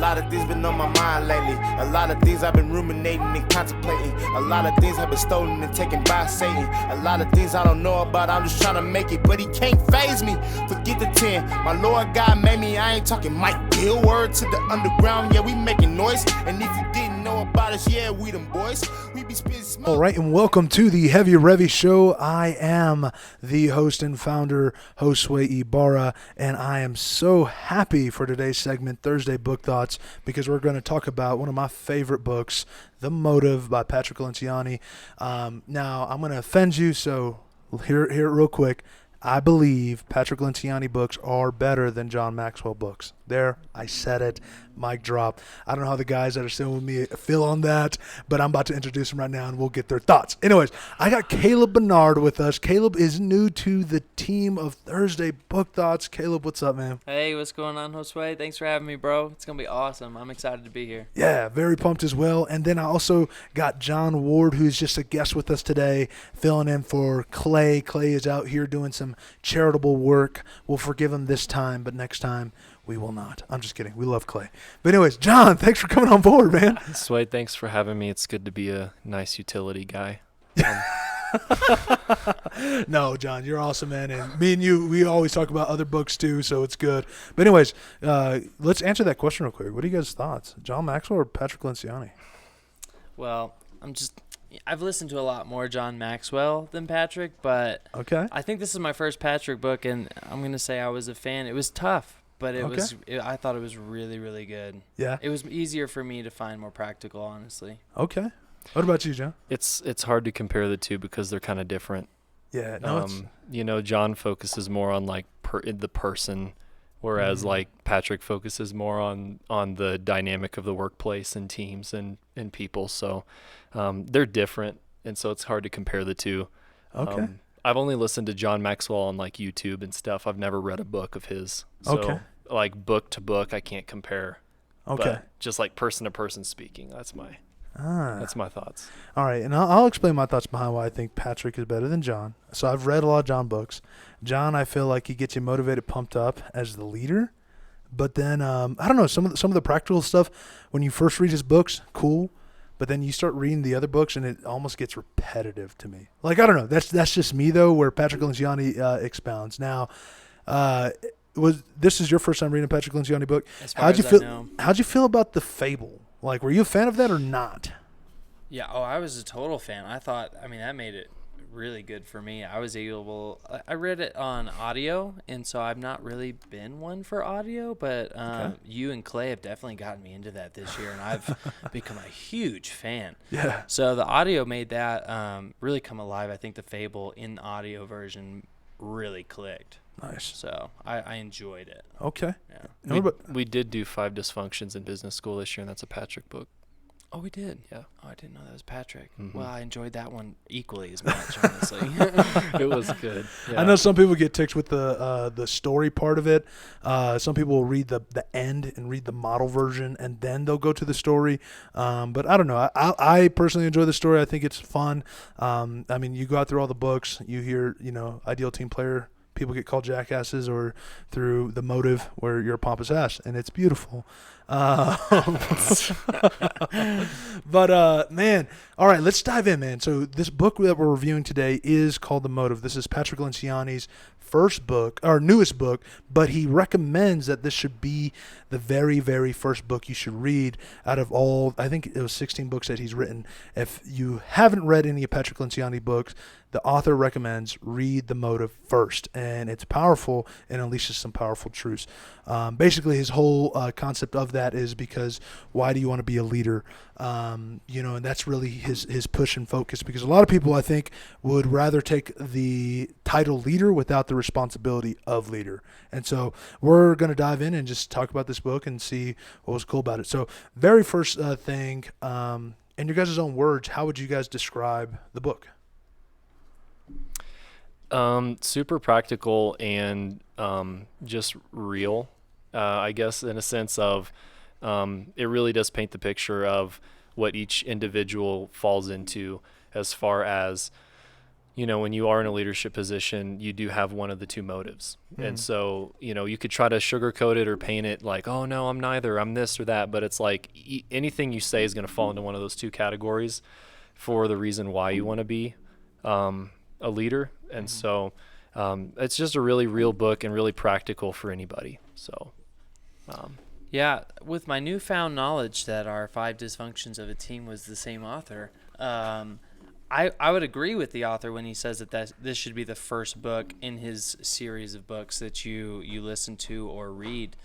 lot of things been on my mind lately. A lot of things I've been ruminating and contemplating. A lot of things have been stolen and taken by Satan. A lot of things I don't know about, I'm just trying to make it, but he can't phase me. Forget the 10, my Lord God made me. I ain't talking Mike Gill, word to the underground. Yeah, we making noise, and if you didn't know about us, yeah, we them boys. We be spitting smoke. All right, and welcome to the Heavy Revy Show. I am the host and founder, Josue Ibarra, and I am so happy for today's segment, Thursday Book Thoughts, because we're going to talk about one of my favorite books, The Motive by Patrick Lencioni. Now, I'm going to offend you, so hear it real quick. I believe Patrick Lencioni books are better than John Maxwell books. There, I said it. Mic drop. I don't know how the guys that are still with me feel on that, but I'm about to introduce them right now, and we'll get their thoughts. Anyways, I got Caleb Barnard with us. Caleb is new to the team of Thursday Book Thoughts. Caleb, what's up, man? Hey, what's going on, Josue? Thanks for having me, bro. It's going to be awesome. I'm excited to be here. Yeah, very pumped as well. And then I also got John Ward, who's just a guest with us today, filling in for Clay. Clay is out here doing some charitable work. We'll forgive him this time, but next time we will not. I'm just kidding. We love Clay. But anyways, John, thanks for coming on board, man. Sway, thanks for having me. It's good to be a nice utility guy. No, John, you're awesome, man. And me and you, we always talk about other books too, so it's good. But anyways, let's answer that question real quick. What are you guys' thoughts? John Maxwell or Patrick Lencioni? Well, I've listened to a lot more John Maxwell than Patrick, but Okay. I think this is my first Patrick book, and I'm going to say I was a fan. It was tough, but I thought it was really, really good. Yeah. It was easier for me to find more practical, honestly. Okay. What about you, John? It's hard to compare the two because they're kind of different. Yeah. No, John focuses more on like the person, whereas like Patrick focuses more on the dynamic of the workplace and teams and people. So they're different, and so it's hard to compare the two. Okay. I've only listened to John Maxwell on like YouTube and stuff. I've never read a book of his. So like book to book, I can't compare. Okay. But just like person to person speaking, that's my thoughts. All right, and I'll explain my thoughts behind why I think Patrick is better than John. So I've read a lot of John books. John, I feel like he gets you motivated, pumped up as the leader. But then I don't know, some of the practical stuff when you first read his books, cool. But then you start reading the other books, and it almost gets repetitive to me. Like, I don't know. That's just me, though, where Patrick Lencioni expounds. Now, this is your first time reading a Patrick Lencioni book. How'd you feel about The Fable? Like, were you a fan of that or not? Yeah, I was a total fan. That made it really good for me. I read it on audio, and so I've not really been one for audio, but you and Clay have definitely gotten me into that this year, and I've become a huge fan. Yeah. So the audio made that really come alive. I think The Fable in the audio version really clicked. Nice. So I enjoyed it. Okay. Yeah. We did do 5 Dysfunctions in Business School this year, and that's a Patrick book. Oh, we did? Yeah. Oh, I didn't know that was Patrick. Mm-hmm. Well, I enjoyed that one equally as much, honestly. It was good. Yeah. I know some people get ticked with the story part of it. Some people will read the end and read the model version, and then they'll go to the story. But I don't know. I personally enjoy the story. I think it's fun. You go out through all the books. You hear, ideal team player. People get called jackasses, or through The Motive, where you're a pompous ass, and it's beautiful. But man, all right, let's dive in, man. So this book that we're reviewing today is called The Motive. This is Patrick Lencioni's first book, or newest book, but he recommends that this should be the very, very first book you should read out of all, I think it was 16 books that he's written. If you haven't read any of Patrick Lencioni books, the author recommends read The Motive first, and it's powerful and unleashes some powerful truths. Basically, his whole concept of that is because why do you want to be a leader? And that's really his push and focus, because a lot of people, I think, would rather take the title leader without the responsibility of leader. And so we're going to dive in and just talk about this book and see what was cool about it. So very first thing, in your guys' own words, how would you guys describe the book? Super practical and just real, I guess, in a sense of it really does paint the picture of what each individual falls into as far as when you are in a leadership position, you do have one of the two motives. And so, you could try to sugarcoat it or paint it like, oh no, I'm neither, I'm this or that. But it's like anything you say is going to fall into one of those two categories for the reason why you want to be a leader. And so it's just a really real book and really practical for anybody. So, yeah, with my newfound knowledge that our 5 dysfunctions of a team was the same author, I would agree with the author when he says that this should be the first book in his series of books that you listen to or read,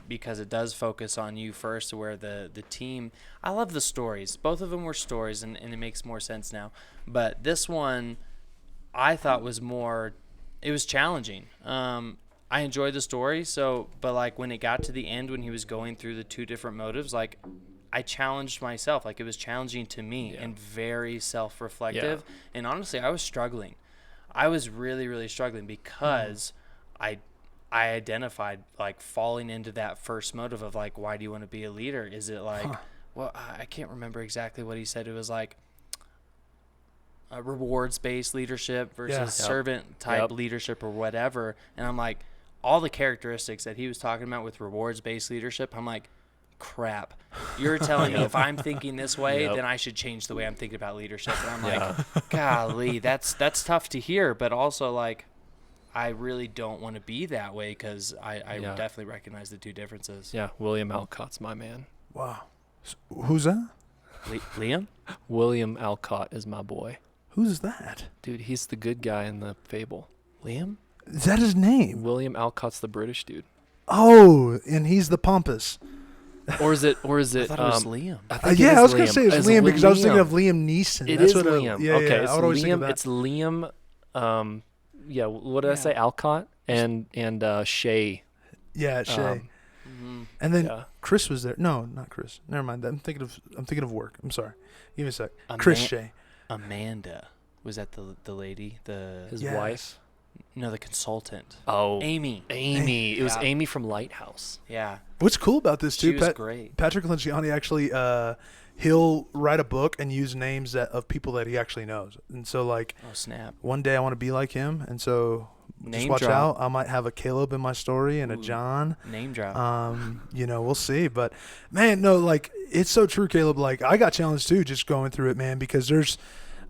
because it does focus on you first, where the team, I love the stories. Both of them were stories, and it makes more sense now. But this one I thought was it was challenging. I enjoyed the story, but like when it got to the end, when he was going through the 2 different motives, like I challenged myself. Like it was challenging to me and very self-reflective. Yeah. And honestly, I was struggling. I was really, really struggling because I identified like falling into that first motive of like, why do you want to be a leader? Is it like, well, I can't remember exactly what he said. It was like a rewards-based leadership versus servant-type leadership or whatever. And I'm like, all the characteristics that he was talking about with rewards-based leadership, I'm like, crap, you're telling me if I'm thinking this way, then I should change the way I'm thinking about leadership. And I'm like, golly, that's tough to hear, but also like I really don't want to be that way because I definitely recognize the 2 differences. Yeah, William Alcott's my man. Wow. Who's that? Liam? William Alcott is my boy. Who's that? Dude, he's the good guy in the Fable. Liam? Is that his name? William Alcott's the British dude. Oh, and he's the pompous. Or is it? I thought it was Liam. I was going to say it's Liam because I was thinking of Liam Neeson. It is Liam. Okay, I would always think of that. It's Liam. What did I say? Alcott and Shay. Yeah, Shay. And then Chris was there. No, not Chris. Never mind. I'm thinking of work. I'm sorry. Give me a sec. Chris Shay. Amanda, was that the lady? His wife? No, the consultant. Oh, Amy. It was Amy from Lighthouse. Yeah. What's cool about this too? She was great. Patrick Lencioni actually, he'll write a book and use names of people that he actually knows. And so like, oh snap! One day I want to be like him, and so just watch out. I might have a Caleb in my story and a John. Name drop. We'll see. But man, no, like it's so true, Caleb. Like I got challenged too, just going through it, man, because there's.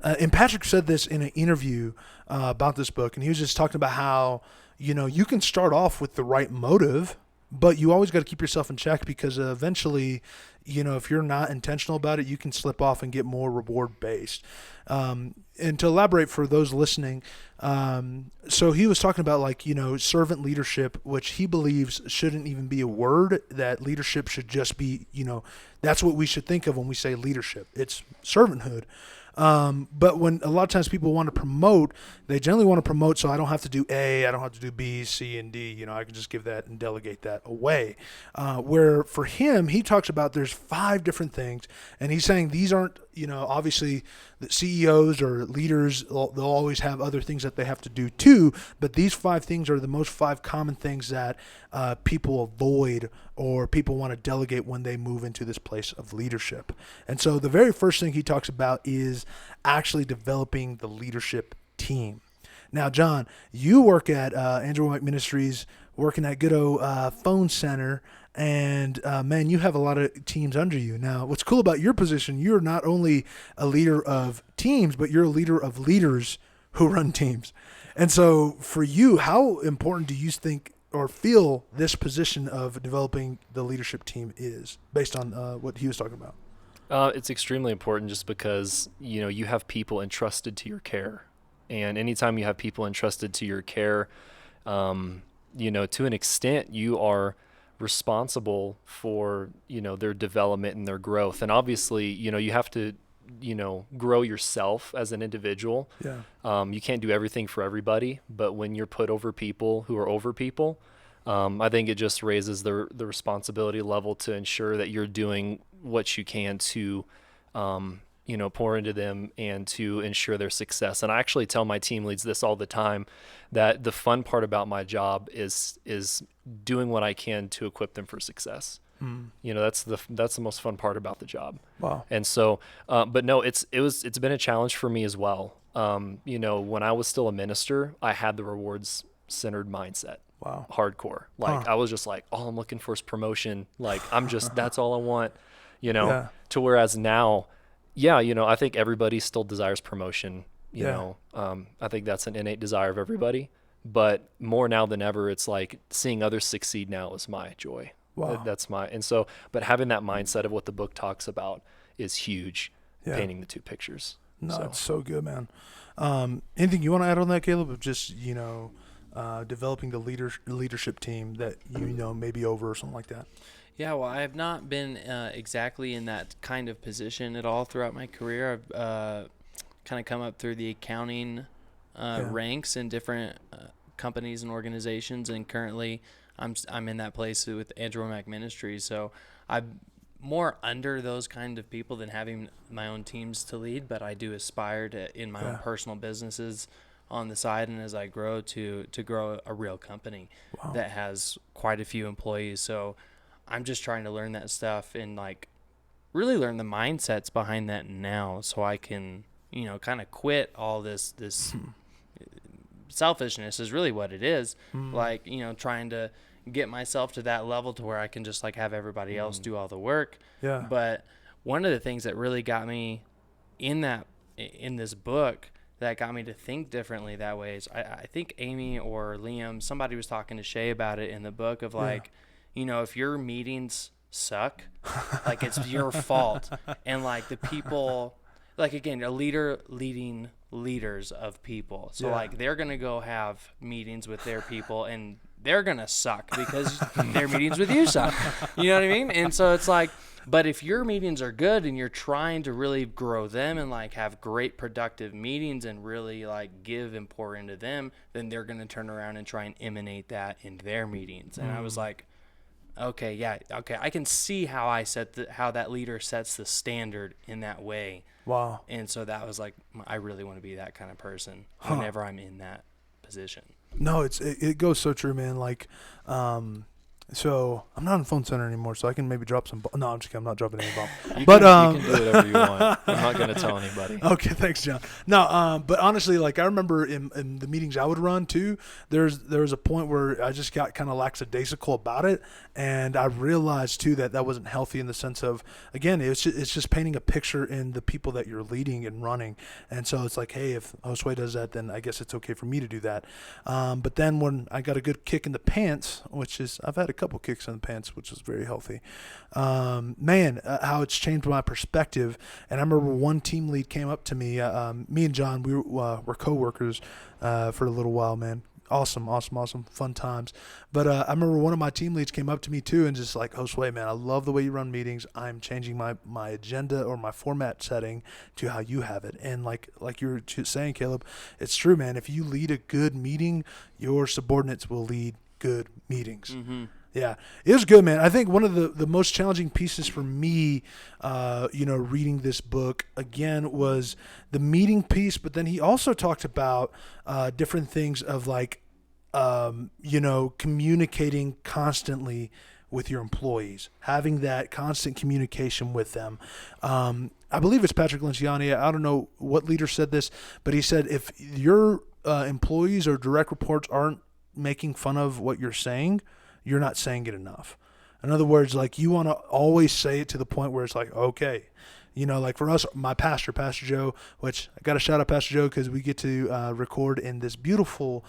And Patrick said this in an interview about this book, and he was just talking about how, you can start off with the right motive, but you always got to keep yourself in check because eventually, if you're not intentional about it, you can slip off and get more reward-based. And to elaborate for those listening, so he was talking about like, servant leadership, which he believes shouldn't even be a word, that leadership should just be, that's what we should think of when we say leadership. It's servanthood. But when a lot of times people want to promote, they generally want to promote so I don't have to do A, I don't have to do B, C, and D. I can just give that and delegate that away. Where for him, he talks about there's 5 different things, and he's saying these aren't, obviously the CEOs or leaders, they'll always have other things that they have to do too, but these 5 things are the most 5 common things that people avoid or people want to delegate when they move into this place of leadership. And so the very first thing he talks about is actually developing the leadership team. Now, John, you work at Andrew White Ministries, working at good old phone center, and man, you have a lot of teams under you. Now, what's cool about your position, you're not only a leader of teams, but you're a leader of leaders who run teams. And so for you, how important do you think or feel this position of developing the leadership team is based on what he was talking about? It's extremely important just because, you have people entrusted to your care. And anytime you have people entrusted to your care, to an extent, you are responsible for, their development and their growth. And obviously, you have to, grow yourself as an individual. Yeah. You can't do everything for everybody, but when you're put over people who are over people, I think it just raises the responsibility level to ensure that you're doing what you can to, pour into them and to ensure their success. And I actually tell my team leads this all the time, that the fun part about my job is doing what I can to equip them for success. That's the most fun part about the job. Wow. And so, but no, it's been a challenge for me as well. When I was still a minister, I had the rewards centered mindset. Wow. Hardcore. Like I was just like, all I'm looking for is promotion. Like that's all I want, Yeah. to whereas now, I think everybody still desires promotion, I think that's an innate desire of everybody, but more now than ever, it's like seeing others succeed now is my joy. Wow. But having that mindset of what the book talks about is huge, Yeah. painting the two pictures. No, it's so good, man. Anything you want to add on that, Caleb, of just, developing the leadership team that, maybe over or something like that? Yeah, well, I have not been exactly in that kind of position at all throughout my career. I've kind of come up through the accounting ranks in different companies and organizations, and currently I'm in that place with Andrew Mac Ministries. So I'm more under those kind of people than having my own teams to lead, but I do aspire to, in my own personal businesses on the side, and as I grow, to grow a real company that has quite a few employees. So I'm just trying to learn that stuff and like really learn the mindsets behind that now, so I can, kind of quit all this selfishness is really what it is. Like, trying to get myself to that level to where I can just like have everybody else do all the work. Yeah. But one of the things that really got me in this book that got me to think differently that way is I think Amy or Liam, somebody was talking to Shay about it in the book of like, if your meetings suck, like it's your fault. And like the people, like again, a leader leading leaders of people. So like they're going to go have meetings with their people and they're going to suck because their meetings with you suck. You know what I mean? And so it's like, but if your meetings are good and you're trying to really grow them and like have great productive meetings and really like give and pour into them, then they're going to turn around and try and emanate that in their meetings. And I was like, okay, I can see how how that leader sets the standard in that way. Wow. And so that was like, I really want to be that kind of person whenever I'm in that position. No, it goes so true, man. Like, so I'm not in phone center anymore, so I can maybe drop some. No, I'm just kidding. I'm not dropping any bomb. You can do whatever you want. I'm not going to tell anybody. Okay, thanks, John. No, but honestly, like I remember in the meetings I would run too, there was a point where I just got kind of lackadaisical about it, and I realized too that wasn't healthy in the sense of, again, it's just painting a picture in the people that you're leading and running, and so it's like, hey, if Josue does that, then I guess it's okay for me to do that. But then when I got a good kick in the pants, which is I've had a couple kicks in the pants, which is very healthy. How it's changed my perspective. And I remember one team lead came up to me. Me and John, we were co-workers for a little while, man. Awesome, fun times. But I remember one of my team leads came up to me too and just like, Josue, man, I love the way you run meetings. I'm changing my agenda or my format setting to how you have it. And like you were saying, Caleb, it's true, man. If you lead a good meeting, your subordinates will lead good meetings. Mm-hmm. Yeah, it was good, man. I think one of the most challenging pieces for me, reading this book again was the meeting piece. But then he also talked about different things of like, communicating constantly with your employees, having that constant communication with them. I believe it's Patrick Lencioni. I don't know what leader said this, but he said if your employees or direct reports aren't making fun of what you're saying, you're not saying it enough. In other words, like you want to always say it to the point where it's like, okay, like for us, my pastor, Pastor Joe, which I got to shout out Pastor Joe because we get to record in this beautiful,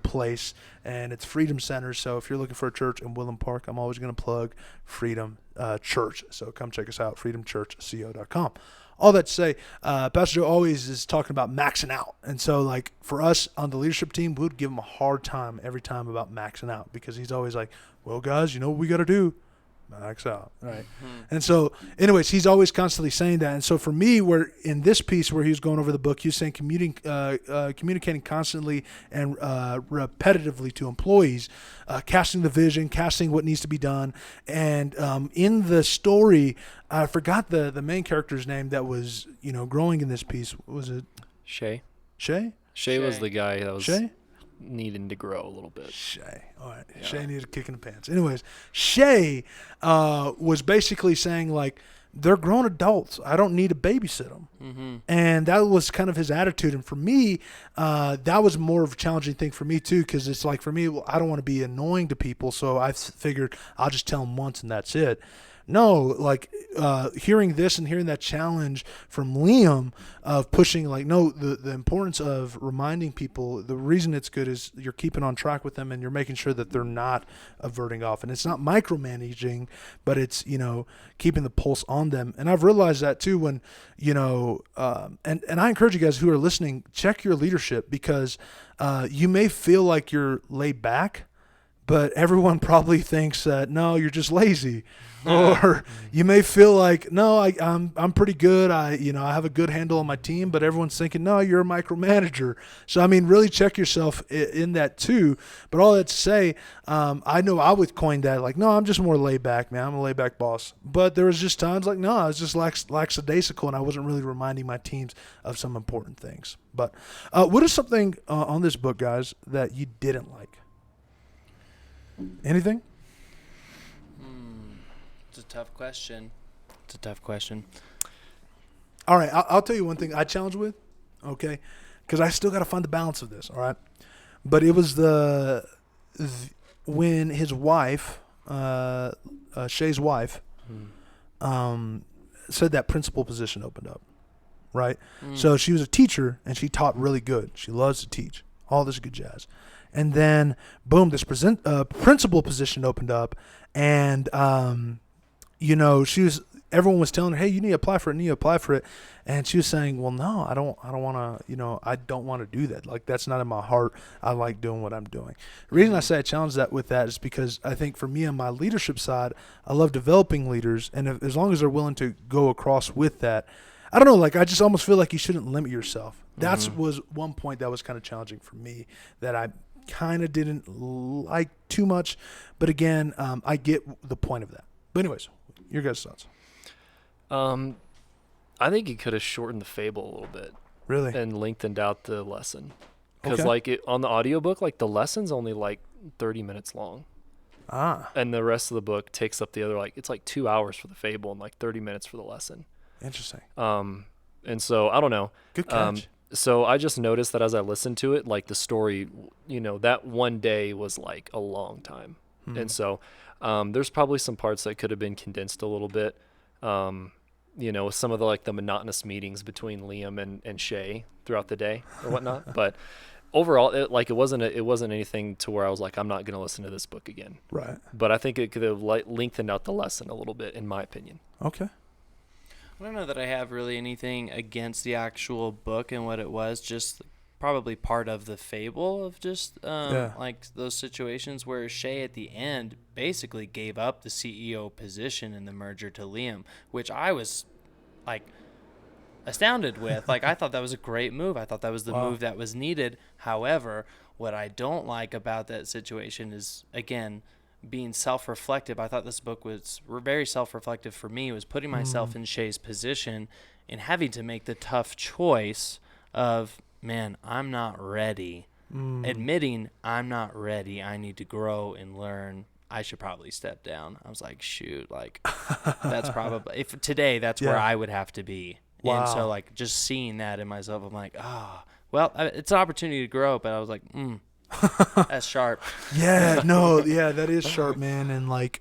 place, and it's Freedom Center. So if you're looking for a church in Willem Park, I'm always going to plug Freedom Church. So come check us out, freedomchurchco.com. All that to say, Pastor Joe always is talking about maxing out. And so, like, for us on the leadership team, we would give him a hard time every time about maxing out because he's always like, well, guys, you know what we got to do? Max out. Right. Mm-hmm. And so, anyways, he's always constantly saying that. And so for me, where in this piece where he was going over the book, he was saying communicating constantly and repetitively to employees, casting the vision, casting what needs to be done. And in the story, I forgot the main character's name that was, growing in this piece. Was it Shay? Shay was the guy that was Shay? Needing to grow a little bit. Shay. All right. Yeah. Shay needed a kick in the pants. Anyways, Shay was basically saying like, they're grown adults. I don't need to babysit them. Mm-hmm. And that was kind of his attitude. And for me, that was more of a challenging thing for me too, because it's like for me, well, I don't want to be annoying to people. So I figured I'll just tell them once and that's it. No, like hearing this and hearing that challenge from Liam of pushing, like, no, the importance of reminding people, the reason it's good is you're keeping on track with them and you're making sure that they're not averting off. And it's not micromanaging, but it's, keeping the pulse on them. And I've realized that too when, and I encourage you guys who are listening, check your leadership, because you may feel like you're laid back, but everyone probably thinks that, no, you're just lazy. Or you may feel like, no, I'm pretty good. I have a good handle on my team, but everyone's thinking, no, you're a micromanager. So, I mean, really check yourself in that too. But all that to say, I know I would coin that, like, no, I'm just more laid back, man. I'm a laid back boss. But there was just times like, no, I was just lackadaisical, and I wasn't really reminding my teams of some important things. But what is something on this book, guys, that you didn't like? Anything? It's a tough question. All right, I'll tell you one thing I challenge with, okay, because I still got to find the balance of this, all right? But it was when his wife, Shay's wife, said that principal position opened up, right? So she was a teacher, and she taught really good. She loves to teach, all this good jazz. And then, boom, this principal position opened up, and everyone was telling her, hey, you need to apply for it, and she was saying, well, no, I don't want to, I don't want to do that. Like, that's not in my heart. I like doing what I'm doing. The reason I say I challenge that with that is because I think for me on my leadership side, I love developing leaders, and as long as they're willing to go across with that, I don't know, like, I just almost feel like you shouldn't limit yourself. That was one point that was kind of challenging for me that I kind of didn't like too much, but again, I get the point of that. But anyways, your guys' thoughts? I think he could have shortened the fable a little bit. Really? And lengthened out the lesson. Because Okay. on the audiobook, like, the lesson's only like 30 minutes long. And the rest of the book takes up the other, like, it's like 2 hours for the fable and like 30 minutes for the lesson. Interesting. And so I don't know. Good catch. So I just noticed that as I listened to it, like, the story, that one day was like a long time. And so there's probably some parts that could have been condensed a little bit. With some of the monotonous meetings between Liam and Shay throughout the day or whatnot. But overall, it wasn't anything to where I was like, I'm not going to listen to this book again. Right. But I think it could have lengthened out the lesson a little bit, in my opinion. Okay. I don't know that I have really anything against the actual book and what it was, just probably part of the fable of just like those situations where Shay at the end basically gave up the CEO position in the merger to Liam, which I was like astounded with. Like, I thought that was a great move. I thought that was the move that was needed. However, what I don't like about that situation is, again, being self-reflective. I thought this book was very self-reflective for me. It was putting myself in Shay's position and having to make the tough choice of, man, I'm not ready. Admitting I'm not ready. I need to grow and learn. I should probably step down. I was like, shoot, like, that's probably, if today, that's where I would have to be. Wow. And so, like, just seeing that in myself, I'm like, well, it's an opportunity to grow, but I was like, that's sharp. That is sharp, man. And like,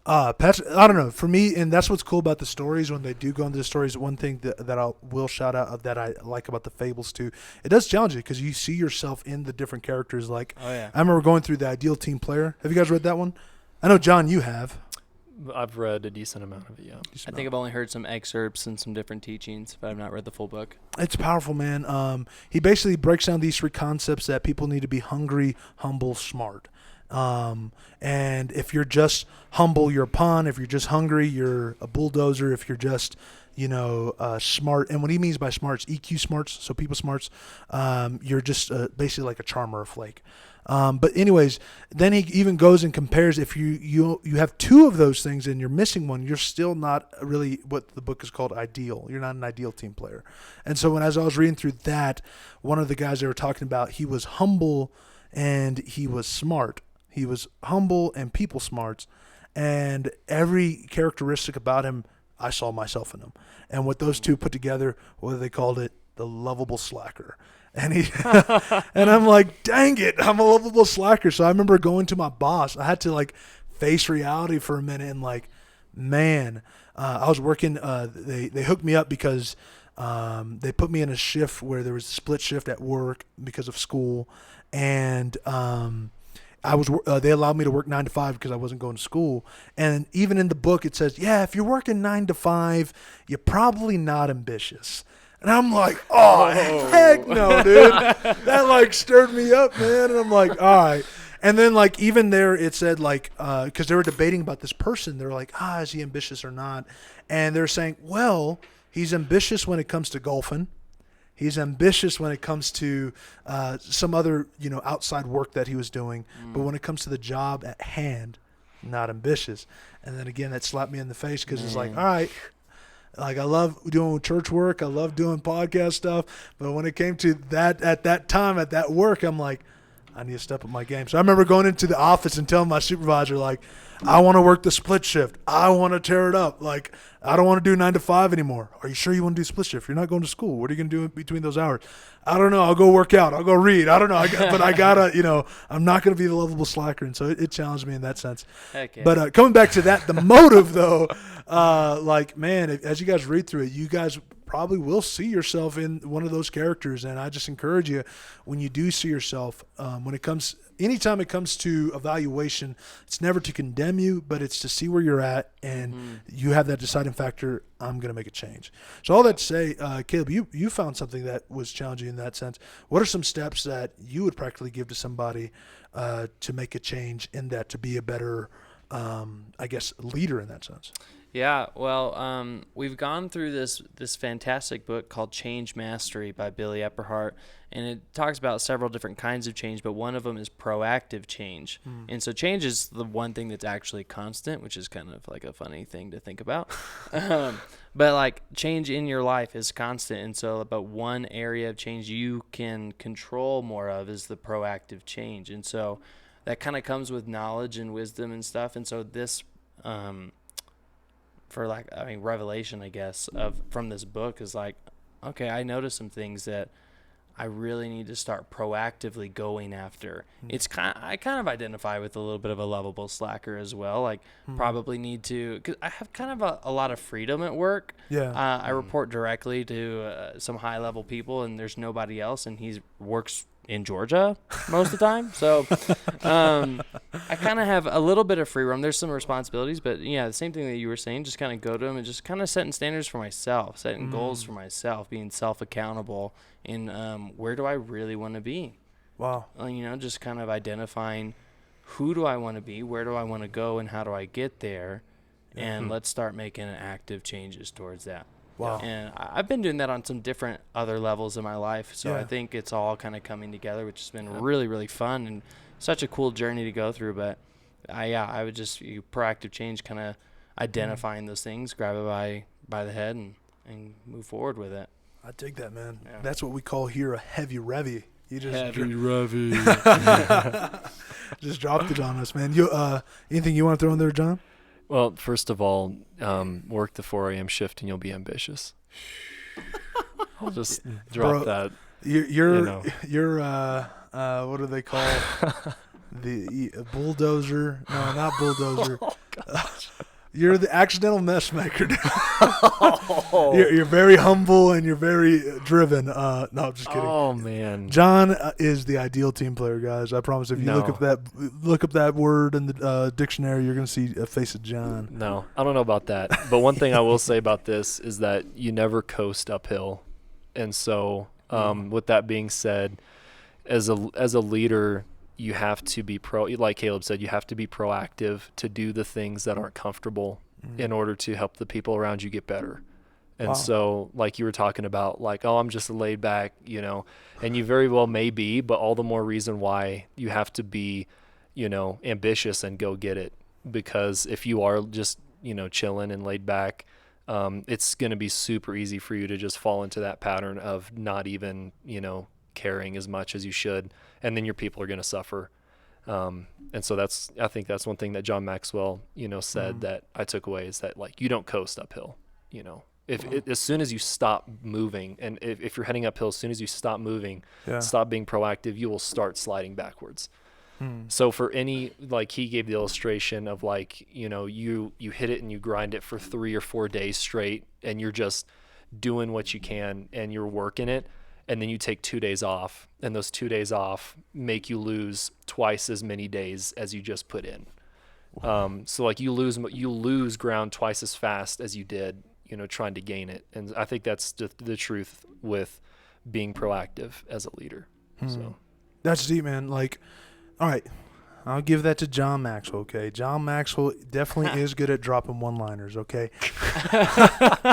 Patrick, I don't know, for me, and that's what's cool about the stories when they do go into the stories. One thing that I will shout out of that I like about the fables too, it does challenge you because you see yourself in the different characters. Like, I remember going through the Ideal Team Player. Have you guys read that one? I know, John, you have. I've read a decent amount of it, yeah. I think I've only heard some excerpts and some different teachings, but I've not read the full book. It's powerful, man. He basically breaks down these 3 concepts that people need to be hungry, humble, smart. And if you're just humble, you're a pawn. If you're just hungry, you're a bulldozer. If you're just, smart, and what he means by smarts, EQ smarts, so people smarts, you're just basically like a charm or a flake. But anyways, then he even goes and compares if you have 2 of those things and you're missing one, you're still not really what the book is called ideal. You're not an ideal team player. And so as I was reading through that, one of the guys they were talking about, he was humble and he was smart. He was humble and people smarts, and every characteristic about him I saw myself in him. And what those two put together, what they called it, the lovable slacker. And he and I'm like, dang it, I'm a lovable slacker. So I remember going to my boss. I had to like face reality for a minute and like, man, I was working. They hooked me up because they put me in a shift where there was a split shift at work because of school, and they allowed me to work 9 to 5 because I wasn't going to school. And even in the book, it says, yeah, if you're working 9 to 5, you're probably not ambitious. And I'm like, oh, heck no, dude. That like stirred me up, man. And I'm like, all right. And then like even there it said like, because they were debating about this person. They're like, is he ambitious or not? And they're saying, well, he's ambitious when it comes to golfing. He's ambitious when it comes to some other, outside work that he was doing. But when it comes to the job at hand, not ambitious. And then again, that slapped me in the face because it's like, all right. Like, I love doing church work. I love doing podcast stuff. But when it came to that, at that time, at that work, I'm like, I need to step up my game. So I remember going into the office and telling my supervisor, like, I want to work the split shift. I want to tear it up. Like, I don't want to do 9 to 5 anymore. Are you sure you want to do split shift? You're not going to school. What are you going to do in between those hours? I don't know. I'll go work out. I'll go read. I don't know. But I got to, I'm not going to be the lovable slacker. And so it challenged me in that sense. Okay. But coming back to that, the motive, though, like, man, as you guys read through it, you guys probably will see yourself in one of those characters. And I just encourage you, when you do see yourself, anytime it comes to evaluation, it's never to condemn you, but it's to see where you're at, and you have that deciding factor, I'm going to make a change. So all that to say, Caleb, you found something that was challenging in that sense. What are some steps that you would practically give to somebody to make a change in that, to be a better, leader in that sense? Yeah, well, we've gone through this fantastic book called Change Mastery by Billy Epperhart, and it talks about several different kinds of change, but one of them is proactive change. And so change is the one thing that's actually constant, which is kind of like a funny thing to think about. But like change in your life is constant, and so about one area of change you can control more of is the proactive change. And so that kind of comes with knowledge and wisdom and stuff. And so this revelation, I guess, from this book is like, okay, I noticed some things that I really need to start proactively going after. I kind of identify with a little bit of a lovable slacker as well. Like, probably need to, because I have kind of a lot of freedom at work. Yeah. I report directly to some high level people, and there's nobody else, and he works in Georgia most of the time. So I kind of have a little bit of free roam. There's some responsibilities, but yeah, the same thing that you were saying, just kind of go to them and just kind of setting standards for myself, setting goals for myself, being self-accountable in where do I really want to be? Wow. Just kind of identifying who do I want to be, where do I want to go, and how do I get there? And let's start making active changes towards that. Wow. And I've been doing that on some different other levels in my life. So I think it's all kind of coming together, which has been really, really fun and such a cool journey to go through. But I would just proactive change, kind of identifying those things, grab it by the head and move forward with it. I dig that, man. Yeah. That's what we call here a heavy revy. You just heavy revy. Just dropped it on us, man. You anything you want to throw in there, John? Well, first of all, work the 4 a.m. shift and you'll be ambitious. I'll just drop that. You're what do they call the bulldozer? No, not bulldozer. Oh, gosh. You're the accidental mess maker. You're very humble and you're very driven. No, I'm just kidding. Oh man, John is the ideal team player, guys. I promise. If you look up that word in the dictionary, you're gonna see a face of John. No, I don't know about that. But one thing I will say about this is that you never coast uphill, and so with that being said, as a leader, you have to be like Caleb said, you have to be proactive to do the things that aren't comfortable in order to help the people around you get better. And so like you were talking about, like, oh, I'm just laid back, and you very well may be, but all the more reason why you have to be, ambitious and go get it. Because if you are just, chilling and laid back, it's going to be super easy for you to just fall into that pattern of not even, caring as much as you should, and then your people are going to suffer. And so I think that's one thing that John Maxwell, said that I took away, is that, like, you don't coast uphill. As soon as you stop moving, and if you're heading uphill, as soon as you stop moving, stop being proactive, you will start sliding backwards. So for any, like he gave the illustration of like, you hit it and you grind it for 3 or 4 days straight, and you're just doing what you can and you're working it. And then you take 2 days off, and those 2 days off make you lose twice as many days as you just put in. So like you lose ground twice as fast as you did, trying to gain it. And I think that's the truth with being proactive as a leader. So that's deep, man. Like, all right, I'll give that to John Maxwell, okay? John Maxwell definitely is good at dropping one-liners, okay?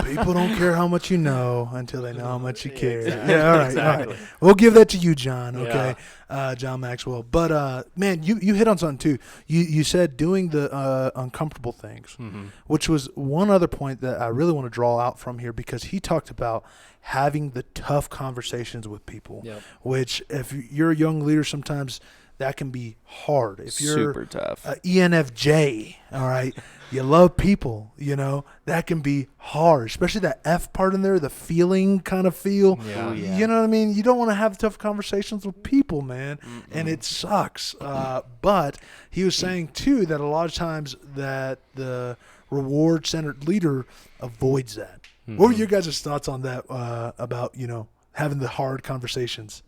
People don't care how much you know until they know how much you care. Exactly. Yeah, all right, Exactly. all right. We'll give that to you, John, okay? John Maxwell. But, man, you hit on something, too. You said doing the uncomfortable things, which was one other point that I really want to draw out from here, because he talked about having the tough conversations with people, which if you're a young leader, sometimes – that can be hard. If you're super tough, ENFJ, all right, you love people, that can be hard, especially that F part in there, the feeling kind of feel. Yeah. You know what I mean? You don't want to have tough conversations with people, man, and it sucks. But he was saying, too, that a lot of times that the reward-centered leader avoids that. What were your guys' thoughts on that about, having the hard conversations?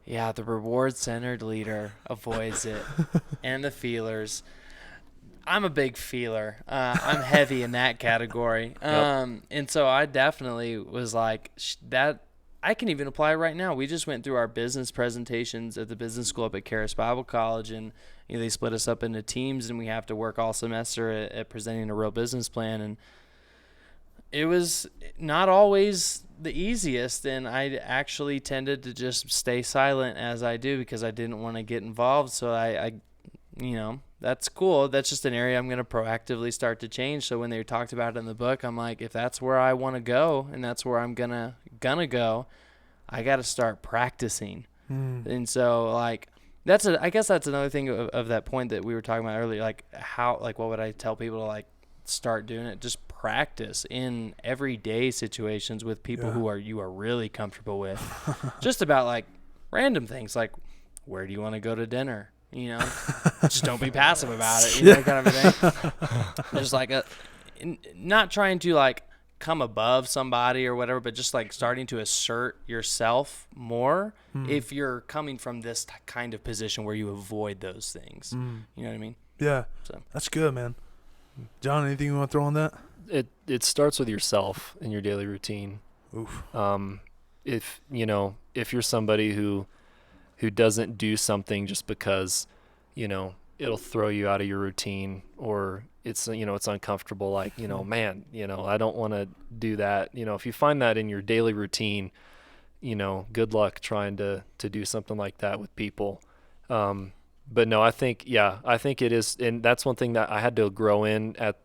Yeah, the reward-centered leader avoids it, and the feelers. I'm a big feeler. I'm heavy in that category. And so I definitely was like, that I can even apply right now. We just went through our business presentations at the business school up at Charis Bible College, and they split us up into teams, and we have to work all semester at presenting a real business plan. And it was not always the easiest, and I actually tended to just stay silent as I do because I didn't want to get involved. So I that's cool. That's just an area I'm going to proactively start to change. So when they talked about it in the book, I'm like, if that's where I want to go and that's where I'm gonna go, I got to start practicing. And so like I guess that's another thing of that point that we were talking about earlier. Like what would I tell people to like start doing it? Just practice in everyday situations with people who you are really comfortable with. Just about like random things like, where do you want to go to dinner? Just don't be passive about it, kind of a thing. There's like not trying to like come above somebody or whatever, but just like starting to assert yourself more if you're coming from this kind of position where you avoid those things. You know what I mean? Yeah. So that's good, man. John, anything you want to throw on that? It starts with yourself in your daily routine. Oof. If you're somebody who doesn't do something just because, it'll throw you out of your routine, or it's uncomfortable, like, man, I don't want to do that. If you find that in your daily routine, good luck trying to do something like that with people. But no, I think it is. And that's one thing that I had to grow in at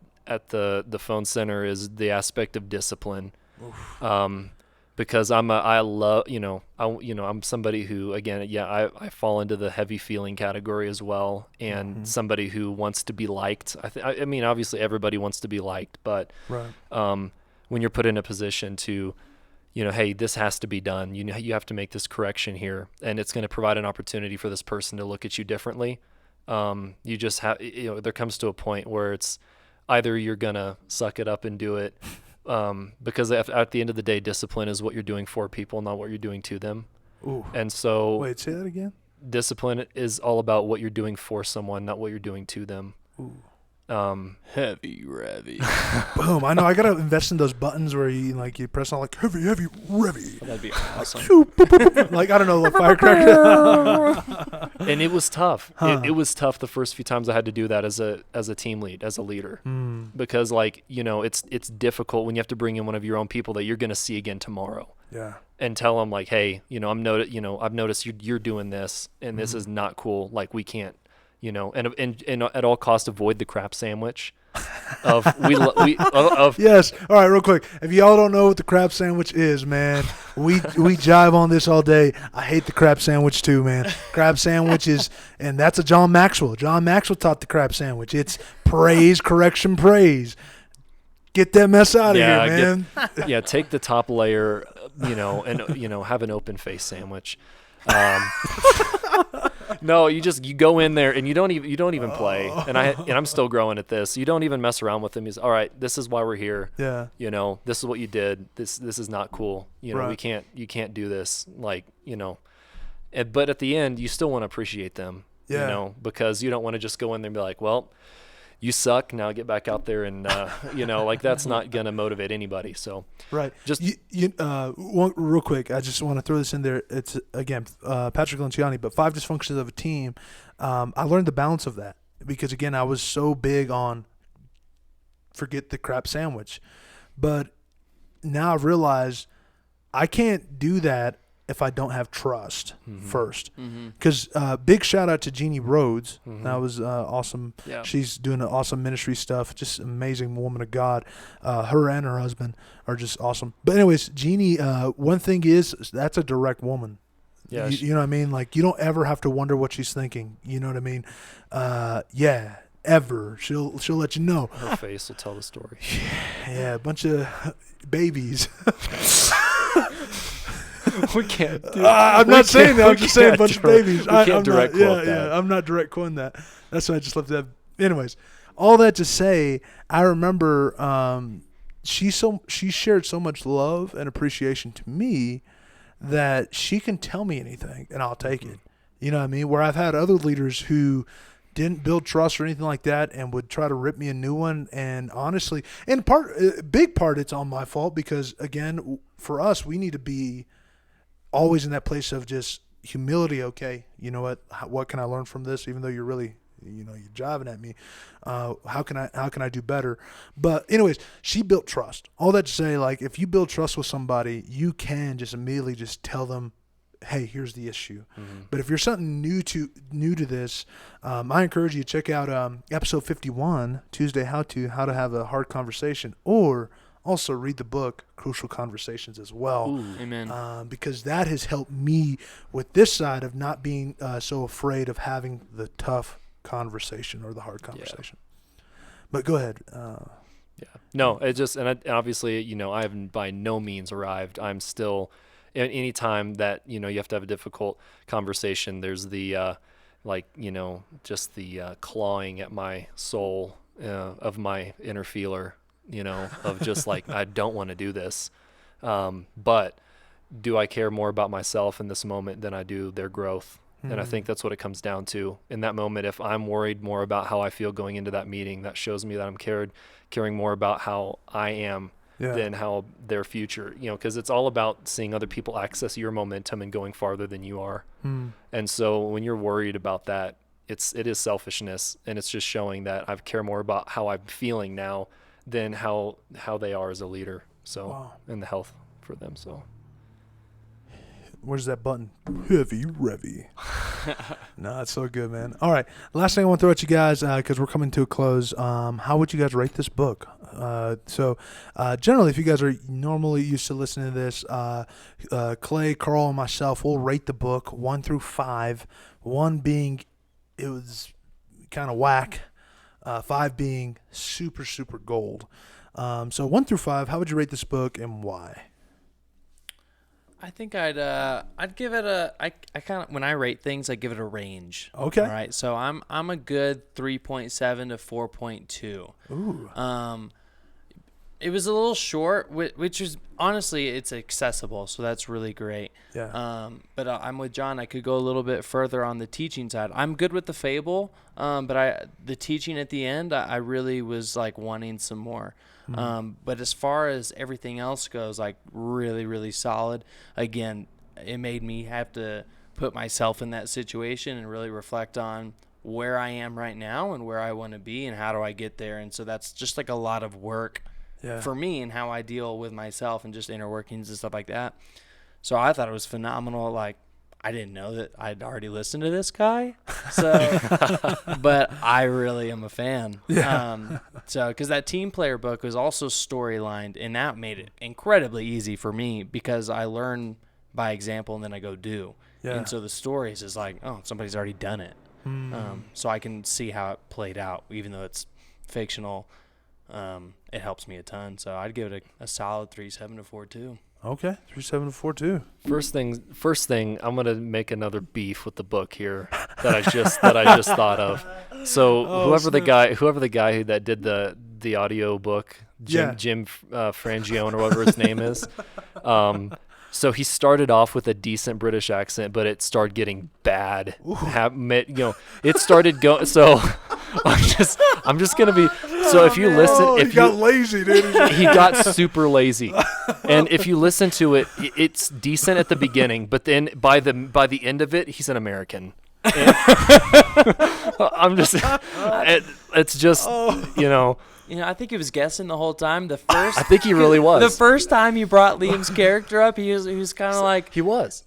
the phone center is the aspect of discipline. Because I'm somebody who, again, I fall into the heavy feeling category as well, and somebody who wants to be liked. I mean, obviously everybody wants to be liked, but when you're put in a position to, hey, this has to be done. You have to make this correction here, and it's going to provide an opportunity for this person to look at you differently. You just have, there comes to a point where it's either you're gonna suck it up and do it. Because at the end of the day, discipline is what you're doing for people, not what you're doing to them. Ooh. And so, wait, say that again. Discipline is all about what you're doing for someone, not what you're doing to them. Ooh. Heavy, revy. Boom! I know. I gotta invest in those buttons where you press on like heavy, revy. That'd be awesome. Like I don't know, like firecracker. And it was tough. It was tough the first few times I had to do that as a team lead, as a leader, because it's difficult when you have to bring in one of your own people that you're gonna see again tomorrow. Yeah. And tell them like, hey, I've noticed you're doing this, and this is not cool. Like we can't. And at all costs avoid the crap sandwich. Yes. All right, real quick. If y'all don't know what the crab sandwich is, man, we jive on this all day. I hate the crab sandwich too, man. Crab sandwich is, and that's a John Maxwell. John Maxwell taught the crab sandwich. It's praise, correction, praise. Get that mess out of Yeah, here, man. Yeah, take the top layer, and have an open face sandwich. No, you go in there and you don't even play. And I'm still growing at this. You don't even mess around with them. He's all right. This is why we're here. Yeah. This is what you did. This is not cool. Right. You can't do this. But at the end, you still want to appreciate them. Yeah. Because you don't want to just go in there and be like, well, you suck. Now get back out there and that's not gonna motivate anybody. So right. Just one real quick. I just want to throw this in there. It's again Patrick Lencioni, but 5 dysfunctions of a team. I learned the balance of that because again I was so big on forget the crap sandwich, but now I've realized I can't do that if I don't have trust first. Because big shout out to Jeannie Rhodes. That was awesome. Yeah. She's doing awesome ministry stuff. Just amazing woman of God. Her and her husband are just awesome. But anyways, Jeannie, one thing is that's a direct woman. Yeah, You know what I mean? Like you don't ever have to wonder what she's thinking. You know what I mean? Yeah. Ever. She'll let you know. her face will tell the story. Yeah, a bunch of babies. We can't. I'm not saying that. I'm just saying a bunch of babies. We can't I'm direct not, quote that. Yeah, I'm not direct quoting that. That's why I just left that. Anyways, all that to say, I remember she shared so much love and appreciation to me that she can tell me anything and I'll take it. You know what I mean? Where I've had other leaders who didn't build trust or anything like that and would try to rip me a new one. And honestly, big part, it's on my fault because again, for us, we need to be always in that place of just humility. Okay, you know what can I learn from this? Even though you're really, you're jiving at me. How can I do better? But anyways, she built trust. All that to say, like if you build trust with somebody, you can just immediately just tell them, hey, here's the issue. But if you're something new to this, I encourage you to check out episode 51, Tuesday How to Have a Hard Conversation, or also read the book Crucial Conversations as well. Ooh, amen. Because that has helped me with this side of not being so afraid of having the tough conversation or the hard conversation. But go ahead. Yeah. No, it just, and obviously, I haven't by no means arrived. I'm still, any time that, you have to have a difficult conversation, there's the, just the clawing at my soul of my inner feeler, of just like, I don't want to do this. But do I care more about myself in this moment than I do their growth? And I think that's what it comes down to. In that moment, if I'm worried more about how I feel going into that meeting, that shows me that I'm caring more about how I am than how their future, because it's all about seeing other people access your momentum and going farther than you are. And so when you're worried about that, it is selfishness, and it's just showing that I care more about how I'm feeling now than how they are as a leader. So, and the health for them. So. Where's that button? Heavy Revy. No, that's so good, man. All right. Last thing I want to throw at you guys, because we're coming to a close. How would you guys rate this book? So generally, if you guys are normally used to listening to this, Clay, Carl, and myself will rate the book 1 through 5. 1 being it was kind of whack. 5 being super, super gold. So 1 through 5, how would you rate this book and why? I think I'd give it I kind of, when I rate things, I give it a range. Okay. All right. So I'm a good 3.7 to 4.2. Ooh. It was a little short, which is honestly, it's accessible, so that's really great. Yeah. But I'm with John. I could go a little bit further on the teaching side. I'm good with the fable, but the teaching at the end, I really was like wanting some more. But as far as everything else goes, like really, really solid. Again, it made me have to put myself in that situation and really reflect on where I am right now and where I want to be and how do I get there. And so that's just like a lot of work for me and how I deal with myself and just inner workings and stuff like that. So I thought it was phenomenal. Like, I didn't know that I'd already listened to this guy. So, but I really am a fan. Yeah. Because that team player book was also storylined, and that made it incredibly easy for me because I learn by example and then I go do. Yeah. And so the stories is like, oh, somebody's already done it. So I can see how it played out, even though it's fictional. it helps me a ton. So I'd give it a solid 3.7 to 4.2. Okay, 3.7 to 4.2. First thing, I'm gonna make another beef with the book here that I just thought of. So whoever the guy that did the audio book, Jim Frangione or whatever his name is, so he started off with a decent British accent, but it started getting bad. It started going. So I'm just gonna be. So if you listen, he got lazy, dude. he got super lazy, and if you listen to it, it's decent at the beginning, but then by the end of it, he's an American. It's just I think he was guessing the whole time. I think he really was. The first time you brought Liam's character up, he was kind of like, he was.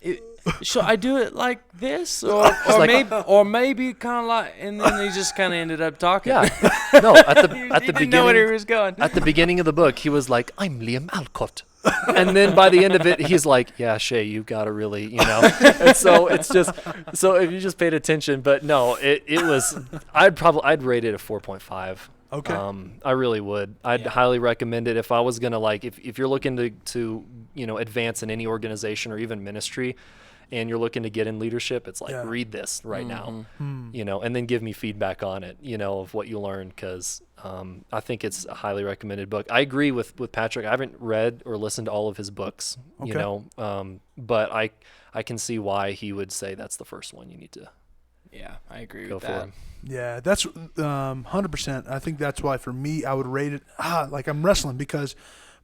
Should I do it like this, or maybe kind of like, and then he just kind of ended up talking. Yeah, no. At the beginning, know where he was going. At the beginning of the book, he was like, "I'm Liam Alcott," and then by the end of it, he's like, "Yeah, Shay, you gotta really, And so it's just, so if you just paid attention, but no, it was. I'd rate it a 4.5. Okay. I really would. I'd highly recommend it if I was gonna if you're looking to advance in any organization or even ministry, and you're looking to get in leadership, it's like read this right now, and then give me feedback on it, of what you learned, because I think it's a highly recommended book. I agree with Patrick. I haven't read or listened to all of his books, but I can see why he would say that's the first one you need to. Yeah, I agree go with for that. It. Yeah, that's 100%. I think that's why for me, I would rate it. Like I'm wrestling because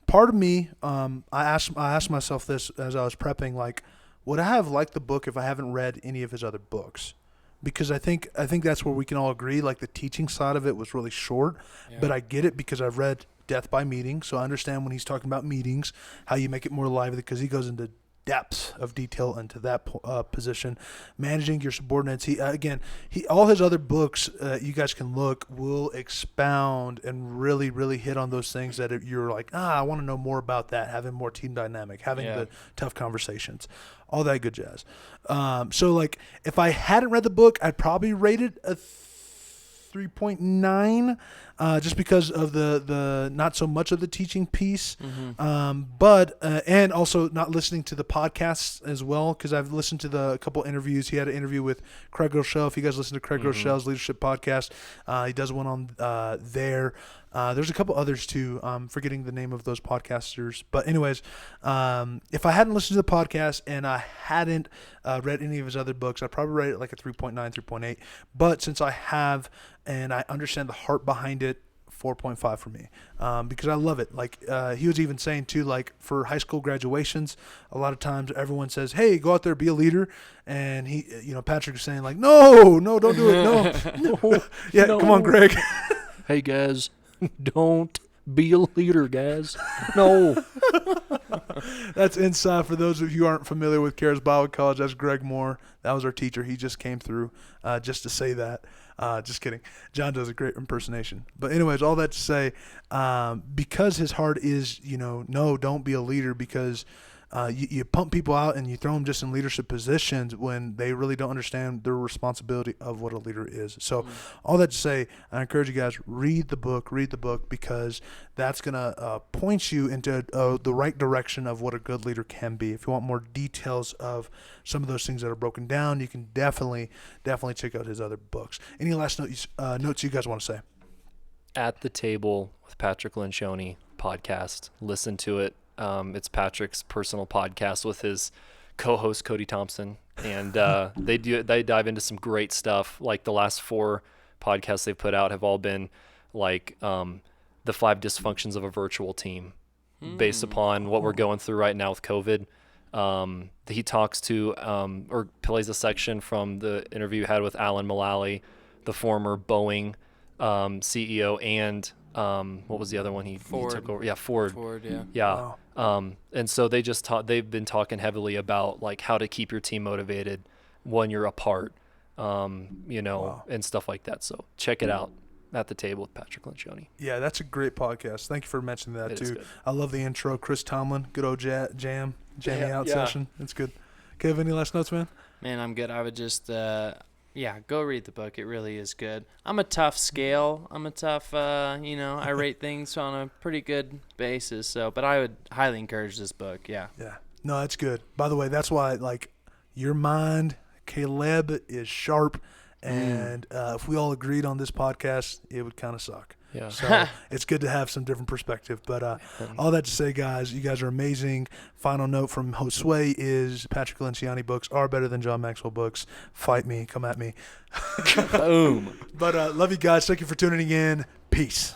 part of me, I asked myself this as I was prepping, like, would I have liked the book if I haven't read any of his other books? Because I think that's where we can all agree. Like the teaching side of it was really short, but I get it because I've read Death by Meeting, so I understand when he's talking about meetings, how you make it more lively, because he goes into depths of detail into that position. Managing your subordinates. All his other books, you guys can look, will expound and really, really hit on those things that you're like, I want to know more about that. Having more team dynamic, having the tough conversations, all that good jazz. So like, if I hadn't read the book, I'd probably rate it a 3.9, just because of the not so much of the teaching piece, but and also not listening to the podcasts as well, because I've listened to a couple interviews. He had an interview with Craig Rochelle. If you guys listen to Craig Rochelle's leadership podcast, he does one on there. There's a couple others too. I'm forgetting the name of those podcasters. But anyways, if I hadn't listened to the podcast and I hadn't read any of his other books, I'd probably rate it like a 3.9, 3.8. But since I have and I understand the heart behind it, 4.5 for me, because I love it. Like he was even saying too, like for high school graduations, a lot of times everyone says, "Hey, go out there, be a leader," and he, Patrick is saying like, "No, don't do it, no." Yeah, no. Come on, Greg. Hey guys, don't be a leader, guys. No. That's inside for those of you who aren't familiar with Charis Bible College. That's Greg Moore. That was our teacher. He just came through just to say that. Just kidding. John does a great impersonation. But anyways, all that to say, because his heart is, no, don't be a leader, because you pump people out and you throw them just in leadership positions when they really don't understand the responsibility of what a leader is. So all that to say, I encourage you guys, read the book, because that's going to point you into the right direction of what a good leader can be. If you want more details of some of those things that are broken down, you can definitely check out his other books. Any last notes you guys want to say? At the Table with Patrick Lencioni podcast. Listen to it. It's Patrick's personal podcast with his co-host Cody Thompson, and they dive into some great stuff. Like the last 4 podcasts they've put out have all been like the 5 dysfunctions of a virtual team, based upon what we're going through right now with COVID. He talks to or plays a section from the interview he had with Alan Mullally, the former Boeing CEO, and what was the other one he took over? Yeah, Ford. Yeah. Wow. And so they've been talking heavily about like how to keep your team motivated when you're apart, and stuff like that. So check it out. At the Table with Patrick Lencioni. Yeah, that's a great podcast. Thank you for mentioning that too. I love the intro. Chris Tomlin, good old jamming out session. It's good. Kev, any last notes, man? Man, I'm good. I would just, Yeah, go read the book. It really is good. I'm a tough scale. I'm a tough, I rate things on a pretty good basis. So, but I would highly encourage this book. Yeah. Yeah. No, that's good. By the way, that's why, like, your mind, Caleb, is sharp. And if we all agreed on this podcast, it would kind of suck. Yeah. So it's good to have some different perspective. But all that to say, guys, you guys are amazing. Final note from Josue is Patrick Lencioni books are better than John Maxwell books. Fight me. Come at me. Boom. But love you guys. Thank you for tuning in. Peace.